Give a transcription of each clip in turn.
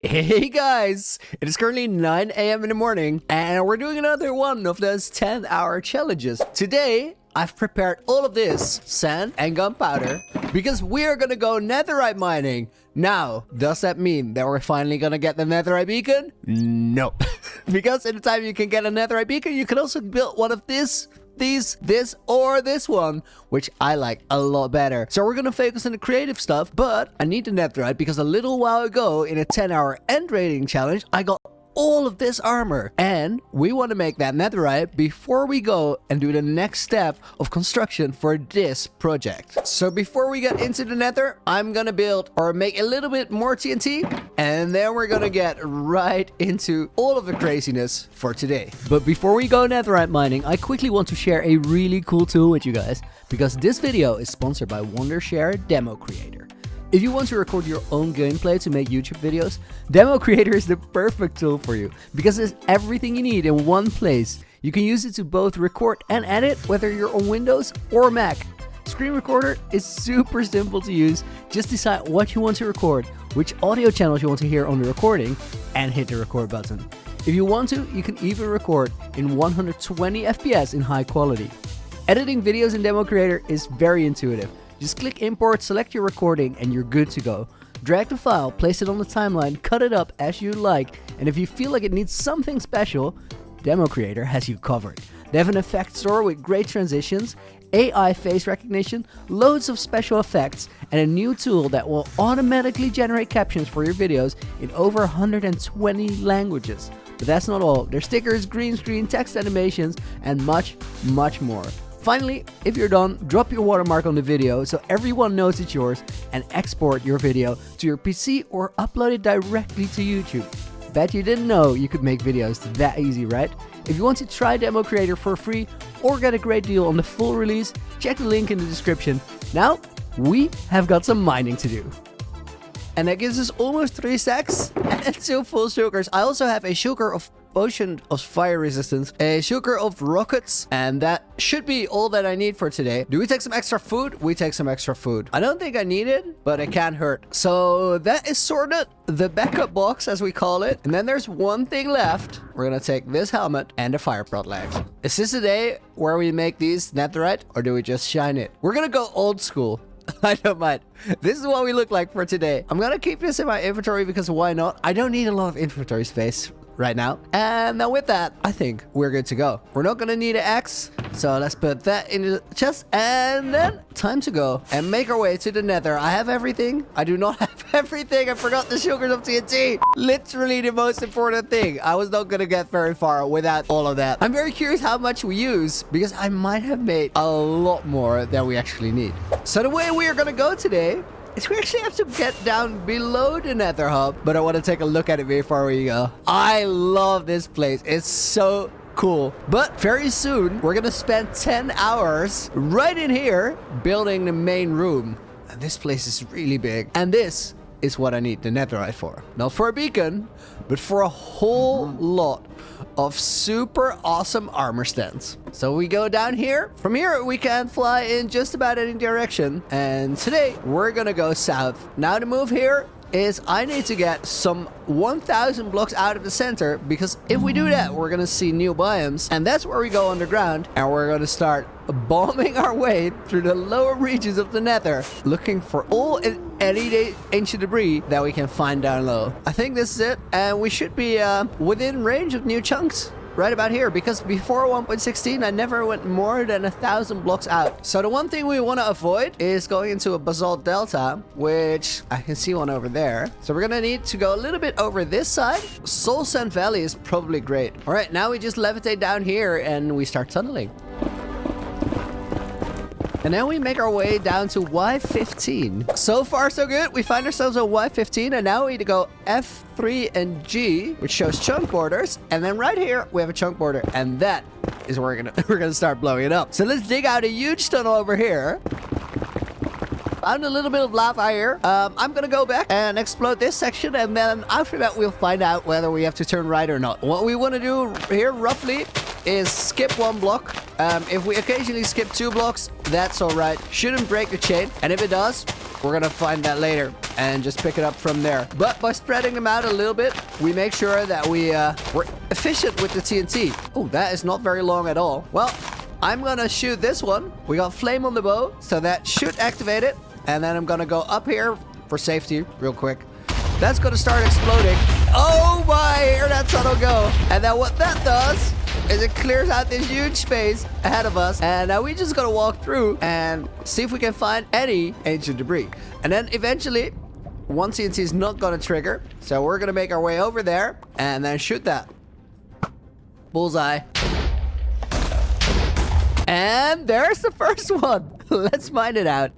Hey guys, it is currently 9 a.m. in the morning and we're doing another one of those 10-hour challenges. Today, I've prepared all of this sand and gunpowder because we are gonna go netherite mining. Now, does that mean that we're finally gonna get the netherite beacon? No. Because anytime you can get a netherite beacon, you can also build one of this, or this one, which I like a lot better. So we're gonna focus on the creative stuff, but I need the netherite because a little while ago in a 10-hour end rating challenge, I got all of this armor, and we want to make that netherite before we go and do the next step of construction for this project. So before we get into the nether, I'm gonna build or make a little bit more TNT, and then we're gonna get right into all of the craziness for today. But before we go netherite mining, I quickly want to share a really cool tool with you guys, because this video is sponsored by Wondershare DemoCreator. If you want to record your own gameplay to make YouTube videos, DemoCreator is the perfect tool for you because it's everything you need in one place. You can use it to both record and edit, whether you're on Windows or Mac. Screen Recorder is super simple to use. Just decide what you want to record, which audio channels you want to hear on the recording, and hit the record button. If you want to, you can even record in 120 FPS in high quality. Editing videos in DemoCreator is very intuitive. Just click import, select your recording, and you're good to go. Drag the file, place it on the timeline, cut it up as you like, and if you feel like it needs something special, DemoCreator has you covered. They have an effect store with great transitions, AI face recognition, loads of special effects, and a new tool that will automatically generate captions for your videos in over 120 languages. But that's not all. There's stickers, green screen, text animations, and much, much more. Finally, if you're done, drop your watermark on the video so everyone knows it's yours, and export your video to your PC or upload it directly to YouTube. Bet you didn't know you could make videos that easy, right? If you want to try DemoCreator for free or get a great deal on the full release, check the link in the description. Now, we have got some mining to do. And that gives us almost 3 stacks and 2 full shulkers. I also have a shulker of potion of fire resistance, a shulker of rockets, and that should be all that I need for today. Do we take some extra food? We take some extra food. I don't think I need it, but it can't hurt. So that is sorted, the backup box as we call it. And then there's one thing left. We're gonna take this helmet and the fire prot legs. Is this the day where we make these netherite, or do we just shine it? We're gonna go old school. I don't mind. This is what we look like for today. I'm gonna keep this in my inventory because why not? I don't need a lot of inventory space right now. And now with that, I think we're good to go. We're not gonna need an axe, so let's put that in the chest, and then time to go and make our way to the nether. I have everything. I do not have everything. I forgot the shulkers of TNT. Literally the most important thing. I was not gonna get very far without all of that. I'm very curious how much we use because I might have made a lot more than we actually need. So the way we are gonna go today is we actually have to get down below the nether hub, but I want to take a look at it before we go. I love this place. It's so cool. But very soon, we're gonna spend 10 hours right in here building the main room. And this place is really big. And this is what I need the netherite for. Not for a beacon, but for a whole lot of super awesome armor stands. So we go down here. From here, we can fly in just about any direction. And today, we're gonna go south. Now the move here is I need to get some 1,000 blocks out of the center, because if we do that, we're gonna see new biomes, and that's where we go underground, and we're gonna start bombing our way through the lower regions of the nether, looking for all and any ancient debris that we can find down low. I think this is it, and we should be within range of new chunks right about here, because before 1.16 I never went more than 1,000 blocks out. So the one thing we want to avoid is going into a basalt delta, which I can see one over there. So we're gonna need to go a little bit over this side. Soul Sand Valley is probably great. All right, now we just levitate down here and we start tunneling. And then we make our way down to Y15. So far, so good. We find ourselves on Y15, and now we need to go F3 and G, which shows chunk borders. And then right here, we have a chunk border, and that is where we're gonna start blowing it up. So let's dig out a huge tunnel over here. Found a little bit of lava here. I'm gonna go back and explode this section, and then after that, we'll find out whether we have to turn right or not. What we want to do here, roughly, is skip 1 block. If we occasionally skip 2 blocks, that's all right. Shouldn't break the chain. And if it does, we're gonna find that later. and just pick it up from there. But by spreading them out a little bit, we make sure that we're efficient with the TNT. Oh, that is not very long at all. Well, I'm gonna shoot this one. We got flame on the bow, so that should activate it. And then I'm gonna go up here for safety real quick. That's gonna start exploding. Oh my, hear that tunnel go. And then what that does is it clears out this huge space ahead of us. And now we just gotta walk through and see if we can find any ancient debris. And then eventually, one TNT is not gonna trigger. So we're gonna make our way over there and then shoot that. Bullseye. And there's the first one. Let's mine it out.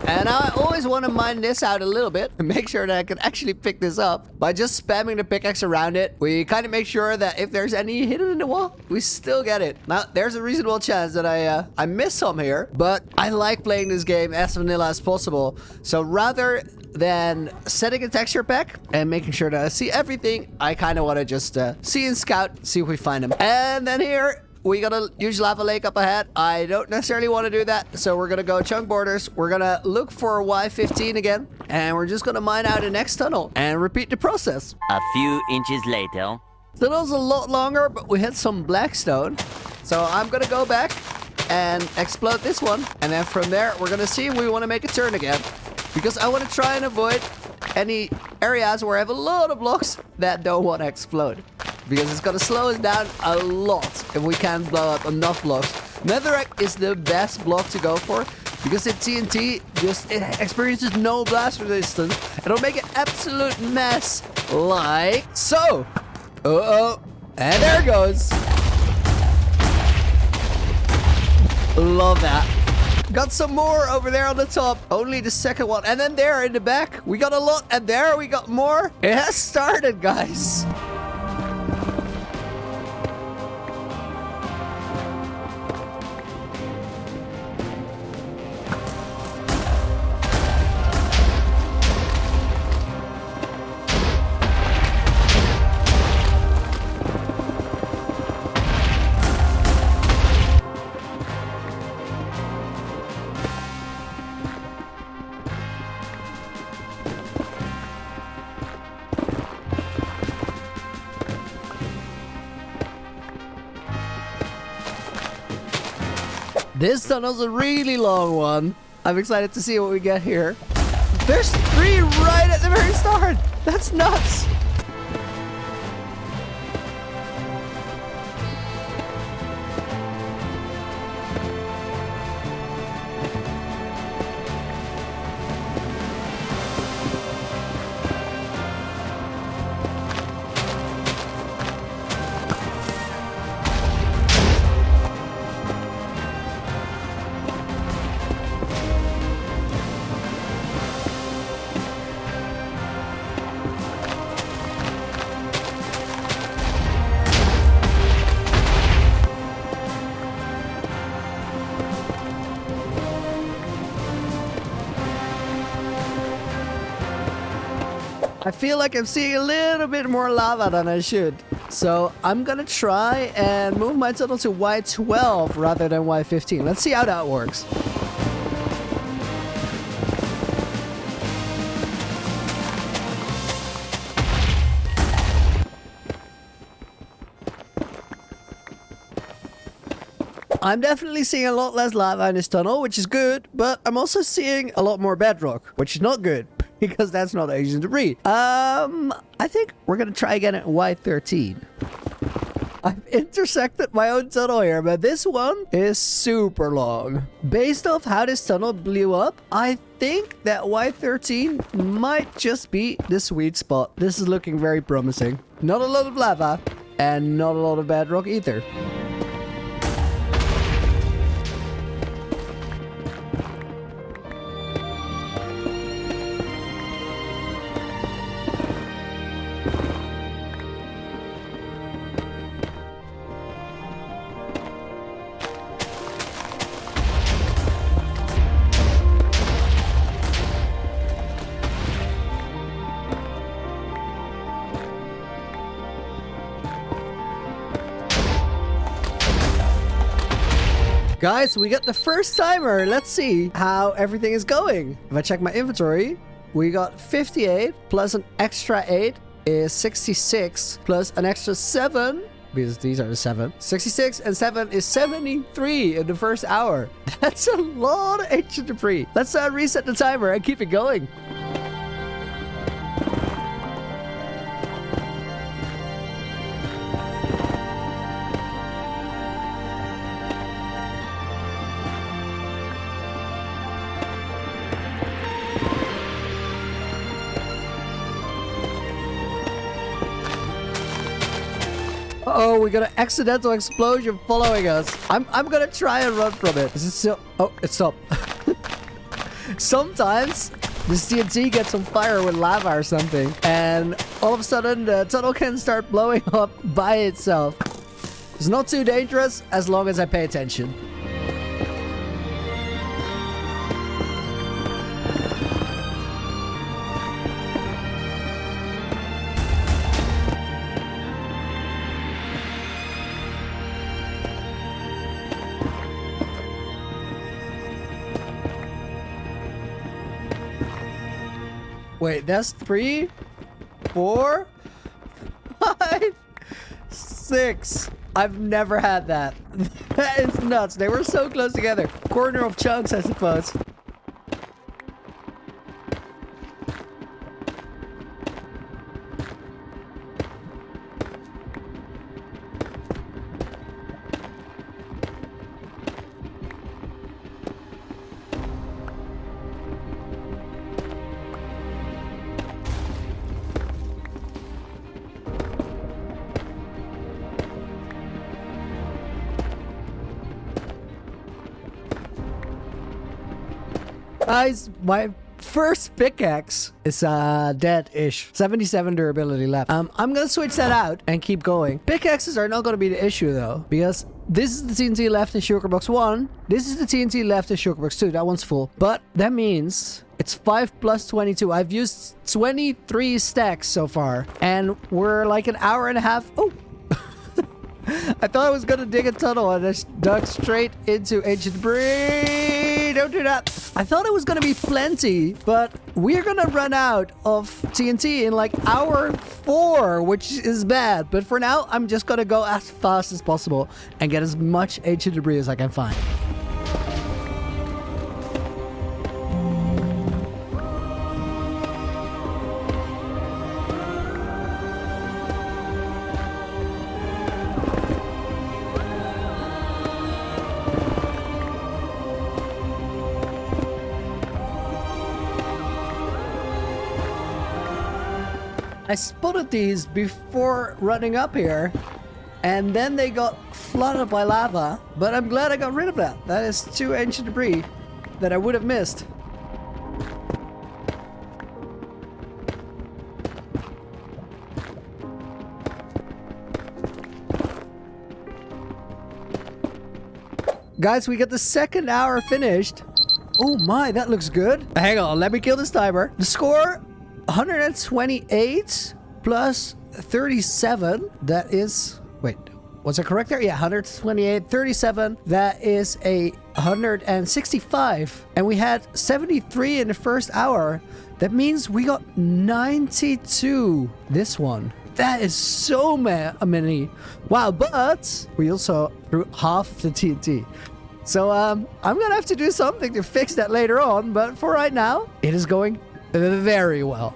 And I always want to mine this out a little bit and make sure that I can actually pick this up. By just spamming the pickaxe around it, we kind of make sure that if there's any hidden in the wall, we still get it. Now, there's a reasonable chance that I miss some here, but I like playing this game as vanilla as possible. So rather than setting a texture pack and making sure that I see everything, I kind of want to just see and scout, see if we find them. And then here, we got a huge lava lake up ahead. I don't necessarily want to do that, so we're gonna go chunk borders. We're gonna look for Y15 again, and we're just gonna mine out the next tunnel and repeat the process. A few inches later. Tunnel's a lot longer, but we hit some blackstone. So I'm gonna go back and explode this one, and then from there, we're gonna see if we want to make a turn again. Because I want to try and avoid any areas where I have a lot of blocks that don't want to explode. Because it's going to slow us down a lot if we can't blow up enough blocks. Netherite is the best block to go for because the TNT it experiences no blast resistance. It'll make an absolute mess like so. Uh-oh. And there it goes. Love that. Got some more over there on the top. Only the second one. And then there in the back, we got a lot. And there we got more. It has started, guys. This tunnel's a really long one. I'm excited to see what we get here. There's 3 right at the very start. That's nuts. I feel like I'm seeing a little bit more lava than I should. So I'm gonna try and move my tunnel to Y12 rather than Y15. Let's see how that works. I'm definitely seeing a lot less lava in this tunnel, which is good, but I'm also seeing a lot more bedrock, which is not good. Because that's not Asian debris. I think we're gonna try again at Y13. I've intersected my own tunnel here, but this one is super long. Based off how this tunnel blew up, I think that Y13 might just be the sweet spot. This is looking very promising. Not a lot of lava, and not a lot of bedrock either. Guys, we got the first timer. Let's see how everything is going. If I check my inventory, we got 58 plus an extra 8 is 66 plus an extra 7, because these are the 7. 66 and 7 is 73 in the first hour. That's a lot of ancient debris. Let's reset the timer and keep it going. Oh, we got an accidental explosion following us. I'm gonna try and run from it. Is it still? Oh, it stopped. Sometimes this TNT gets on fire with lava or something, and all of a sudden the tunnel can start blowing up by itself. It's not too dangerous as long as I pay attention. Wait, that's 3, 4, 5, 6. I've never had that. That is nuts. They were so close together. Corner of chunks, I suppose. Guys, my first pickaxe is dead-ish. 77 durability left. I'm gonna switch that out and keep going. Pickaxes are not gonna be the issue though, because this is the TNT left in Sugar Box 1. This is the TNT left in Sugar Box 2. That one's full. But that means it's 5 plus 22. I've used 23 stacks so far, and we're like an hour and a half. Oh! I thought I was gonna dig a tunnel and I dug straight into ancient debris. Don't do that. I thought it was gonna be plenty, but we're gonna run out of TNT in like hour 4, which is bad. But for now, I'm just gonna go as fast as possible and get as much ancient debris as I can find. I spotted these before running up here, and then they got flooded by lava, but I'm glad I got rid of that. That is 2 ancient debris that I would have missed. Guys, we got the second hour finished. Oh my, that looks good. Hang on, let me kill this timer. The score, 128 plus 37. That is... Wait, was I correct there? Yeah, 128, 37. That is a 165. And we had 73 in the first hour. That means we got 92 this one. That is so many. Wow, but we also threw half the TNT. So I'm gonna have to do something to fix that later on. But for right now, it is going very well.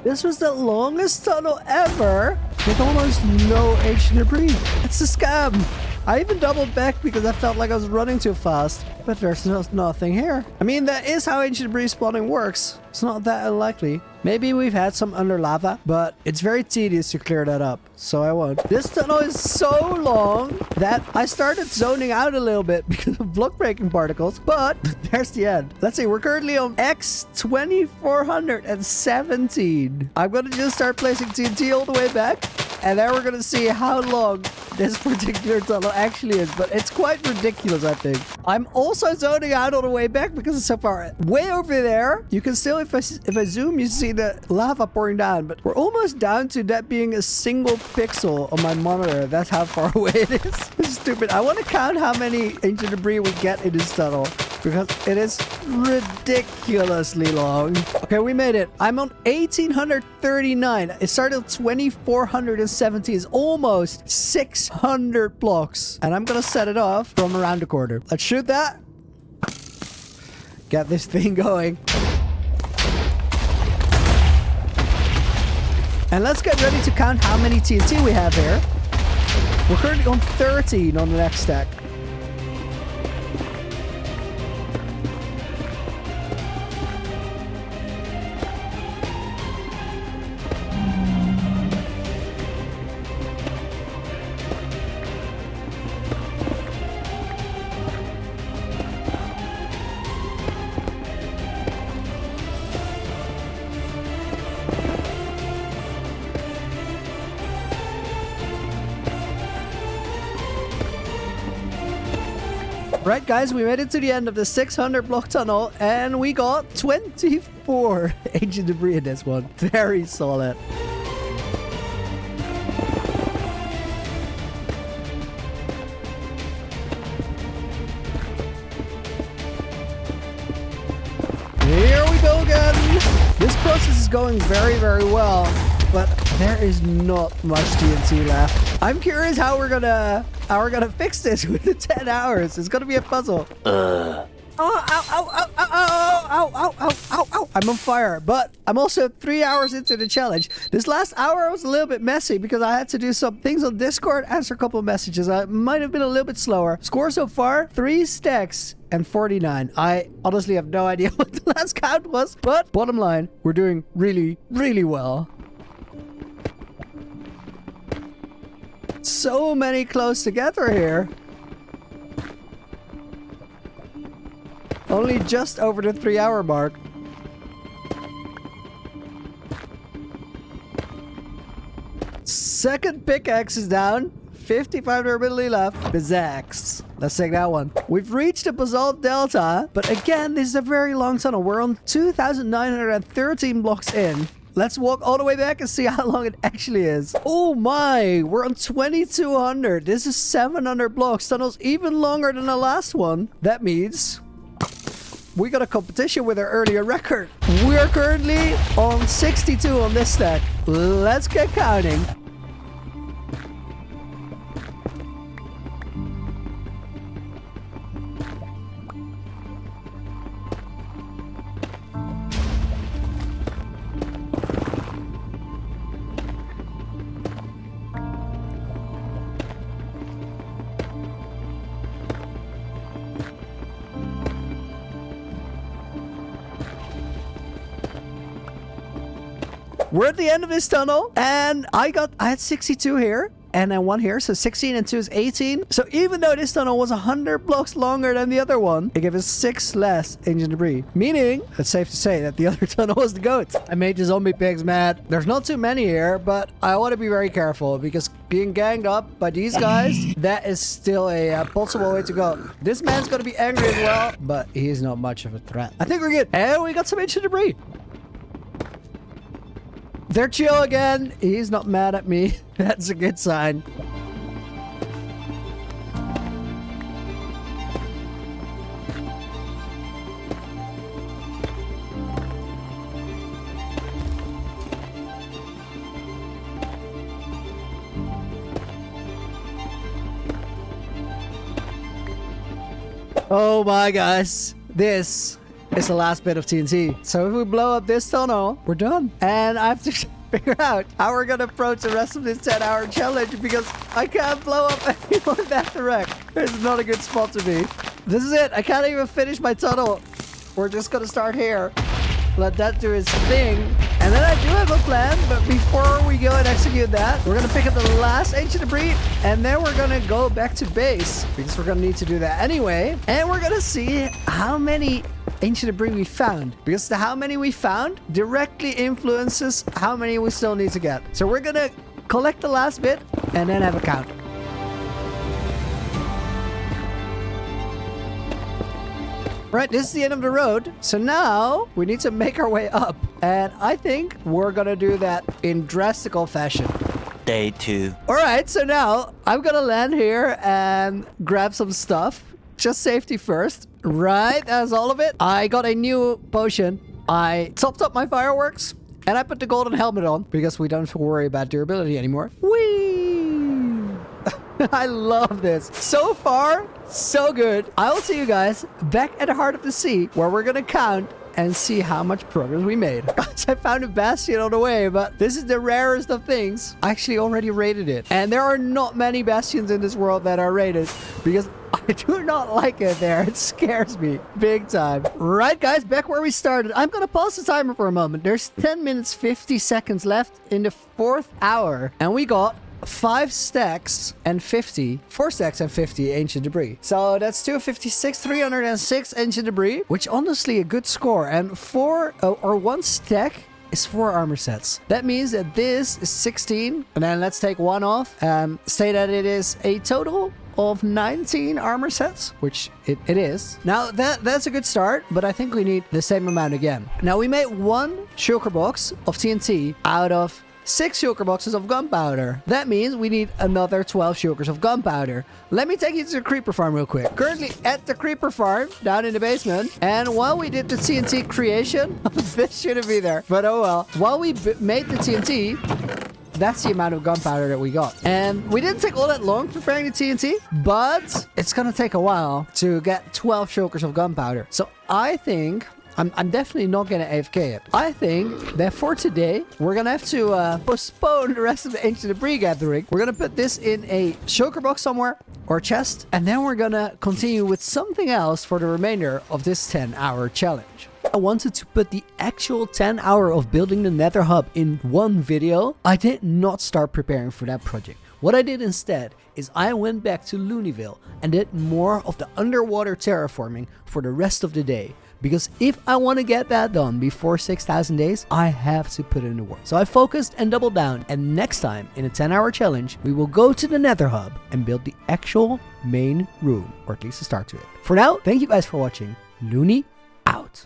This was the longest tunnel ever with almost no ancient debris. It's a scam. I even doubled back because I felt like I was running too fast. But there's nothing here. I mean, that is how ancient debris spawning works. It's not that unlikely. Maybe we've had some under lava, but it's very tedious to clear that up, so I won't. This tunnel is so long that I started zoning out a little bit because of block breaking particles, but there's the end. Let's see, we're currently on X 2417. I'm gonna just start placing TNT all the way back, and then we're gonna see how long this particular tunnel actually is, but it's quite ridiculous, I think. I'm also zoning out all the way back because it's so far way over there. You can still, if I zoom, you see the lava pouring down, but we're almost down to that being a single pixel on my monitor. That's how far away it is. This is stupid. I want to count how many ancient debris we get in this tunnel because it is ridiculously long. Okay, we made it. I'm on 1839. It started at 2470. It's almost 600 blocks. And I'm gonna set it off from around the corner. Let's shoot that. Get this thing going. And let's get ready to count how many TNT we have here. We're currently on 13 on the next stack. Right, guys, we made it to the end of the 600 block tunnel, and we got 24 ancient debris in this one. Very solid. Here we go again. This process is going very, very well, but there is not much TNT left. I'm curious how we're gonna fix this with the 10 hours. It's gonna be a puzzle. Oh, ow, ow, ow, ow, ow, ow, ow, ow, ow, ow. I'm on fire, but I'm also 3 hours into the challenge. This last hour was a little bit messy because I had to do some things on Discord, answer a couple of messages. I might have been a little bit slower. Score so far, 3 stacks and 49. I honestly have no idea what the last count was, but bottom line, we're doing really, really well. So many close together here. Only just over the 3 hour mark. Second pickaxe is down. 55 durability left. Bizax. Let's take that one. We've reached the basalt delta, but again, this is a very long tunnel. We're on 2,913 blocks in. Let's walk all the way back and see how long it actually is. Oh my, we're on 2,200. This is 700 blocks. Tunnel's even longer than the last one. That means we got a competition with our earlier record. We are currently on 62 on this stack. Let's get counting. We're at the end of this tunnel, and I had 62 here, and then 1 here, so 16 and 2 is 18. So even though this tunnel was 100 blocks longer than the other one, it gave us 6 less ancient debris. Meaning, it's safe to say that the other tunnel was the GOAT. I made the zombie pigs mad. There's not too many here, but I want to be very careful, because being ganged up by these guys, that is still a possible way to go. This man's gonna be angry as well, but he's not much of a threat. I think we're good. And we got some ancient debris. They're chill again. He's not mad at me. That's a good sign. Oh my gosh. This is the last bit of TNT. So if we blow up this tunnel, we're done. And I have to figure out how we're gonna approach the rest of this 10-hour challenge because I can't blow up any more netherrack. It's not a good spot to be. This is it. I can't even finish my tunnel. We're just gonna start here. Let that do its thing. And then I do have a plan, but before we go and execute that, we're gonna pick up the last ancient debris, and then we're gonna go back to base because we're gonna need to do that anyway. And we're gonna see how many ancient debris we found, because the how many we found directly influences how many we still need to get. So we're gonna collect the last bit and then have a count. Right, this is the end of the road. So now we need to make our way up. And I think we're gonna do that in drastical fashion. Day 2. All right, so now I'm gonna land here and grab some stuff. Just safety first. Right, that's all of it. I got a new potion. I topped up my fireworks and I put the golden helmet on because we don't have to worry about durability anymore. Whee! I love this. So far, so good. I will see you guys back at the heart of the sea where we're gonna count and see how much progress we made. I found a bastion on the way, but this is the rarest of things. I actually already rated it. And there are not many bastions in this world that are rated because I do not like it there. It scares me big time. Right, guys, back where we started. I'm gonna pause the timer for a moment. There's 10 minutes, 50 seconds left in the 4th hour. And we got 4 stacks and 50 ancient debris. So that's 256, 306 ancient debris, which honestly a good score. And 1 stack is 4 armor sets. That means that this is 16. And then let's take 1 off and say that it is a total of 19 armor sets, which it is. Now that's a good start, but I think we need the same amount again. Now we made 1 shulker box of TNT out of 6 shulker boxes of gunpowder. That means we need another 12 shulkers of gunpowder. Let me take you to the creeper farm real quick. Currently at the creeper farm down in the basement. And while we did the TNT creation, this shouldn't be there, but oh well. While we made the TNT, that's the amount of gunpowder that we got. And we didn't take all that long preparing the TNT, but it's gonna take a while to get 12 shulkers of gunpowder. So I think I'm definitely not going to AFK it. I think that for today, we're going to have to postpone the rest of the ancient debris gathering. We're going to put this in a shulker box somewhere or a chest. And then we're going to continue with something else for the remainder of this 10-hour challenge. I wanted to put the actual 10 hour of building the Nether hub in one video. I did not start preparing for that project. What I did instead is I went back to Looneyville and did more of the underwater terraforming for the rest of the day. Because if I want to get that done before 6,000 days, I have to put in the work. So I focused and doubled down. And next time in a 10-hour challenge, we will go to the Nether hub and build the actual main room, or at least a start to it. For now, thank you guys for watching. Looney out.